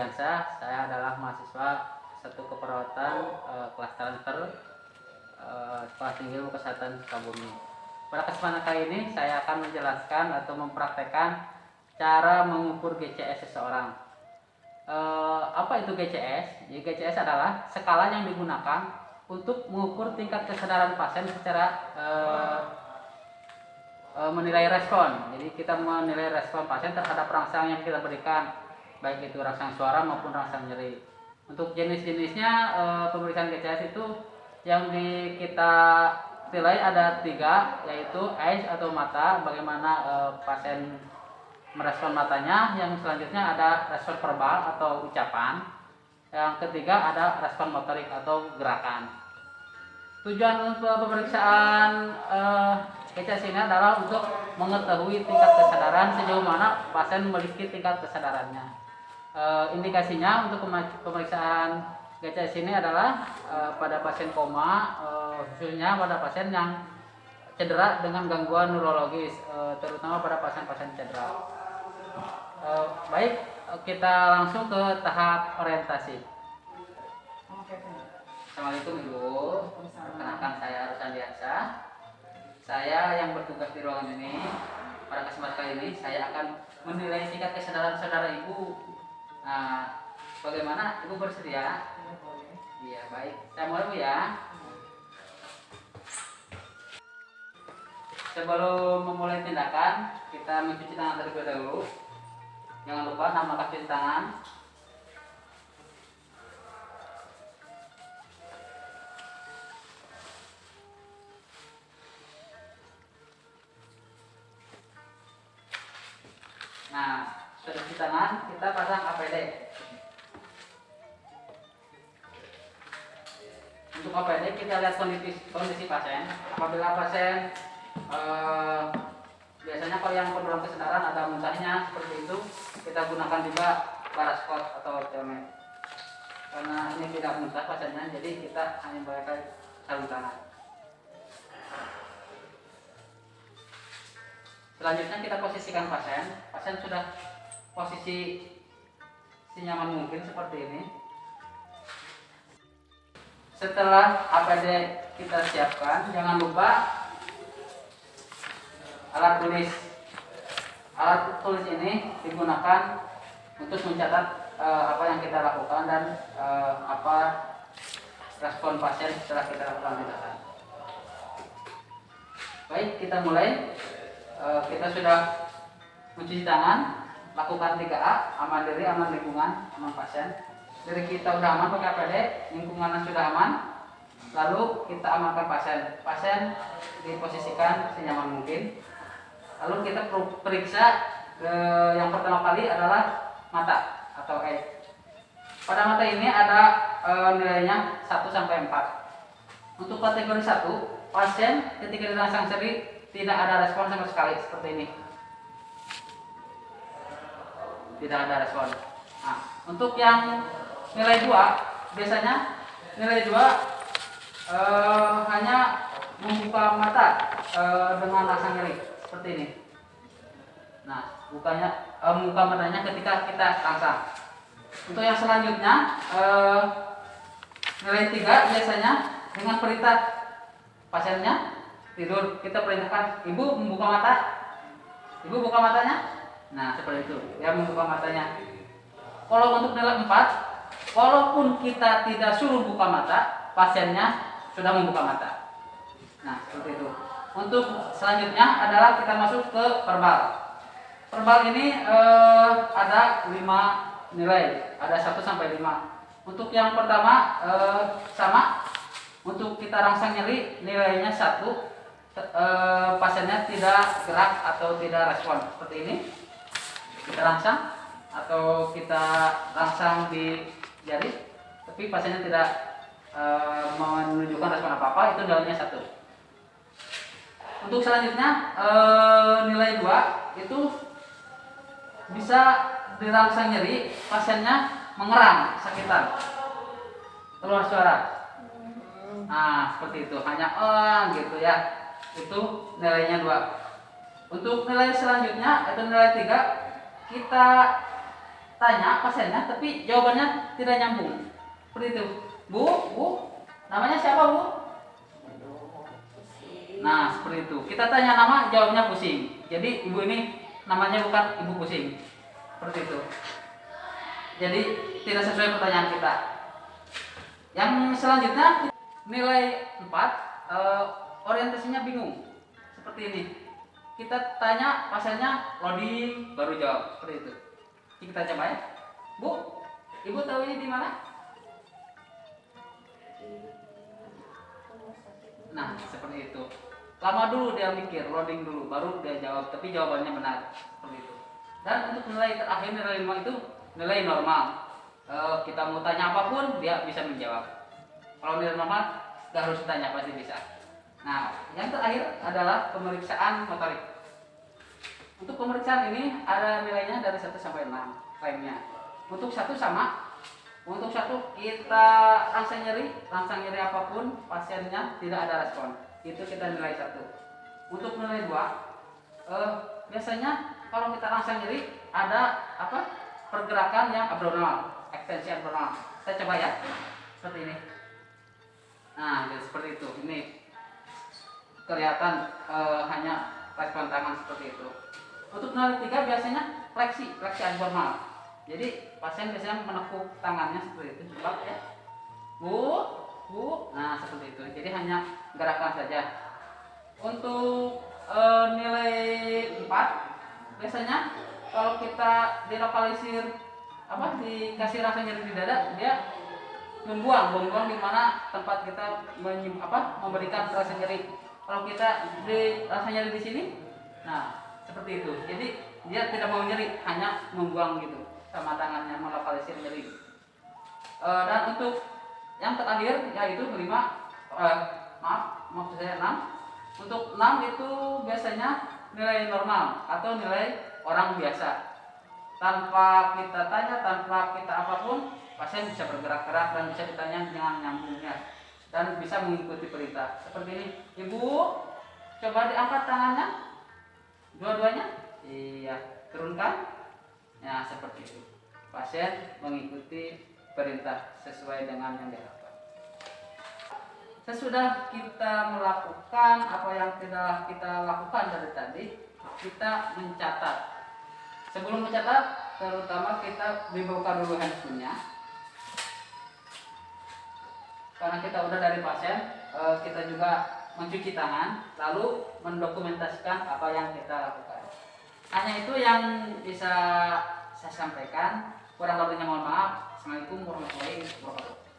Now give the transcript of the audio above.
Rusadiansyah. Saya adalah mahasiswa satu keperawatan kelas transfer Sekolah Tinggi Ilmu Kesehatan Sukabumi. Pada kesempatan kali ini saya akan menjelaskan atau mempraktekkan cara mengukur GCS seseorang. Apa itu GCS? Jadi GCS adalah skala yang digunakan untuk mengukur tingkat kesadaran pasien secara menilai respon. Jadi kita menilai respon pasien terhadap rangsang yang kita berikan, baik itu rangsang suara maupun rangsang nyeri. Untuk jenis-jenisnya pemeriksaan GCS itu yang kita nilai ada 3, yaitu eyes atau mata, bagaimana pasien merespon matanya. Yang selanjutnya ada respon verbal atau ucapan. Yang ketiga ada respon motorik atau gerakan. Tujuan pemeriksaan GCS ini adalah untuk mengetahui tingkat kesadaran sejauh mana pasien memiliki tingkat kesadarannya. Indikasinya untuk pemeriksaan GCS ini adalah pada pasien koma, khususnya pada pasien yang cedera dengan gangguan neurologis, terutama pada pasien-pasien cedera. Baik, kita langsung ke tahap orientasi. Assalamualaikum Ibu, perkenalkan saya Rusadiansyah. Saya yang bertugas di ruangan ini. Pada kesempatan kali ini saya akan menilai tingkat kesadaran saudara Ibu. Nah, bagaimana Ibu bersedia? Iya, baik. Saya mulai Bu ya. Sebelum memulai tindakan, kita mencuci tangan terlebih dahulu. Jangan lupa nama cuci tangan. Nah, sudah cuci tangan, kita pasang APD. Untuk APD kita lihat kondisi pasien. Apabila pasien biasanya kalau yang penurunan kesadaran ada muntahnya seperti itu, kita gunakan juga paraskot atau cemet. Karena ini tidak muntah pasiennya, jadi kita hanya menggunakan sarung tangan. Selanjutnya kita posisikan pasien. Pasien sudah posisi senyaman mungkin seperti ini. Setelah APD kita siapkan, jangan lupa alat tulis. Alat tulis ini digunakan untuk mencatat apa yang kita lakukan dan apa respon pasien setelah kita lakukan tindakan. Baik, kita mulai. Kita sudah mencuci tangan, lakukan 3A, aman diri, aman lingkungan, aman pasien. Diri kita sudah aman pakai APD, lingkungan sudah aman, lalu kita amankan pasien. Pasien diposisikan senyaman mungkin. Lalu kita periksa yang pertama kali adalah mata atau eyes. Pada mata ini ada nilainya 1 sampai 4. Untuk kategori 1, pasien ketika dirangsang nyeri tidak ada respon sama sekali seperti ini. Tidak ada respon. Nah, untuk yang nilai 2, biasanya nilai 2 hanya membuka mata dengan rasa nyeri seperti ini. Nah, membuka matanya ketika kita rangsang. Untuk yang selanjutnya nilai 3 biasanya dengan perintah pasiennya tidur, kita perintahkan ibu membuka mata, ibu buka matanya. Nah, seperti itu, ya membuka matanya. Kalau untuk nilai 4, walaupun kita tidak suruh buka mata, pasiennya sudah membuka mata. Nah, seperti itu. Untuk selanjutnya adalah kita masuk ke verbal. Verbal ini ada 5 nilai, ada 1 sampai 5. Untuk yang pertama sama, untuk kita rangsang nyeri nilainya 1. Pasiennya tidak gerak atau tidak respon seperti ini. Kita rangsang atau kita rangsang di jari, tapi pasiennya tidak menunjukkan respon apa-apa, itu nilainya 1. Untuk selanjutnya nilai 2 itu bisa dirangsang nyeri, pasiennya mengerang, sakitan, keluar suara. Nah, seperti itu, hanya gitu ya. Itu nilainya 2. Untuk nilai selanjutnya atau nilai 3, kita tanya pasiennya tapi jawabannya tidak nyambung. Seperti itu. Bu, namanya siapa Bu? Nah, seperti itu. Kita tanya nama, jawabnya pusing. Jadi ibu ini namanya bukan ibu pusing. Seperti itu. Jadi tidak sesuai pertanyaan kita. Yang selanjutnya nilai 4, orientasinya bingung. Seperti ini. Kita tanya pasiennya loading baru jawab. Seperti itu. Kita coba ya. Bu, ibu tahu ini di mana? Nah, seperti itu. Lama dulu dia mikir, loading dulu, baru dia jawab, tapi jawabannya benar. Seperti itu. Dan untuk nilai terakhir, nilai 5 itu nilai normal. Kita mau tanya apapun, dia bisa menjawab. Kalau nilai normal, gak harus ditanya, pasti bisa. Nah, yang terakhir adalah pemeriksaan motorik. Untuk pemeriksaan ini ada nilainya dari 1 sampai 6 klaimnya. Untuk 1 sama. Untuk 1 kita rangsang nyeri apapun pasiennya tidak ada respon. Itu kita nilai 1. Untuk nilai 2, biasanya kalau kita rangsang nyeri ada pergerakan yang abnormal, ekstensi abnormal. Saya coba ya. Seperti ini. Nah, jadi seperti itu. Ini kelihatan hanya respon tangan seperti itu. Untuk nilai 3 biasanya fleksi abnormal. Jadi pasien biasanya menekuk tangannya seperti itu, coba ya. Bu. Nah, seperti itu. Jadi hanya gerakan saja. Untuk nilai 4 biasanya kalau kita dilokalisir dikasih rasa nyeri di dada, dia membuang di mana tempat kita memberikan rasa nyeri. Kalau kita di rasa nyeri di sini, nah seperti itu. Jadi dia tidak mau nyeri, hanya membuang gitu sama tangannya, melokalisir nyeri. Dan untuk yang terakhir yaitu 6. Untuk 6 itu biasanya nilai normal atau nilai orang biasa. Tanpa kita tanya, tanpa kita apapun, pasien bisa bergerak-gerak dan bisa ditanya dengan nyambungnya dan bisa mengikuti perintah. Seperti ini, Ibu, coba diangkat tangannya. Dua-duanya, iya, turunkan. Ya, seperti itu. Pasien mengikuti perintah sesuai dengan yang diharapkan. Sesudah kita melakukan apa yang telah kita lakukan dari tadi, kita mencatat. Sebelum mencatat, terutama kita dibuka dulu handphonenya. Karena kita udah dari pasien, kita juga mencuci tangan, lalu mendokumentasikan apa yang kita lakukan. Hanya itu yang bisa saya sampaikan. Kurang lebihnya mohon maaf. Assalamualaikum warahmatullahi wabarakatuh.